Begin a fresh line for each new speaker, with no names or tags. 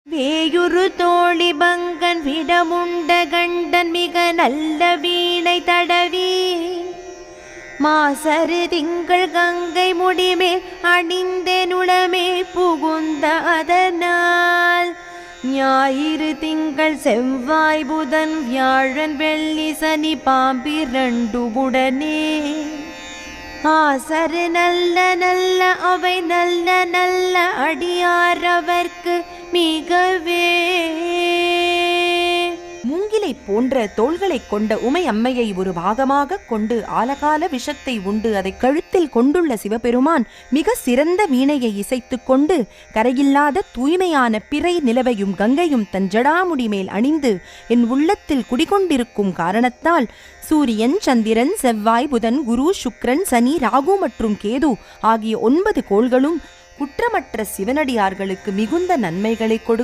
வேயுரு தோழி பங்கன் விடமுண்ட கண்டன் மிக நல்ல வீணை தடவி மாசரு திங்கள் கங்கை முடிமே அணிந்தெனுளமே புகுந்த அதனால் ஞாயிறு திங்கள் செவ்வாய் புதன் வியாழன் வெள்ளி சனி பாம்பிரண்டுமுடனே ஆசரு நல்ல நல்ல அவை நல்ல நல்ல அடியாரவர்க்கு மிகவே. மூங்கிலை போன்ற தோள்களைக் கொண்ட உமை அம்மையை ஒரு பாகமாக கொண்டு ஆலகால விஷத்தை உண்டு அதை கழுத்தில் கொண்டுள்ள சிவபெருமான் மிக சிறந்த வீணையை இசைத்து கொண்டு கரையில்லாத தூய்மையான பிறை நிலவையும் கங்கையும் தன் ஜடாமுடி மேல் அணிந்து என் உள்ளத்தில் குடிகொண்டிருக்கும் காரணத்தால் சூரியன் சந்திரன் செவ்வாய் புதன் குரு சுக்கிரன் சனி ராகு மற்றும் கேது ஆகிய 9 கோள்களும் குற்றமற்ற சிவனடியார்களுக்கு மிகுந்த நன்மைகளை கொடுக்கும்.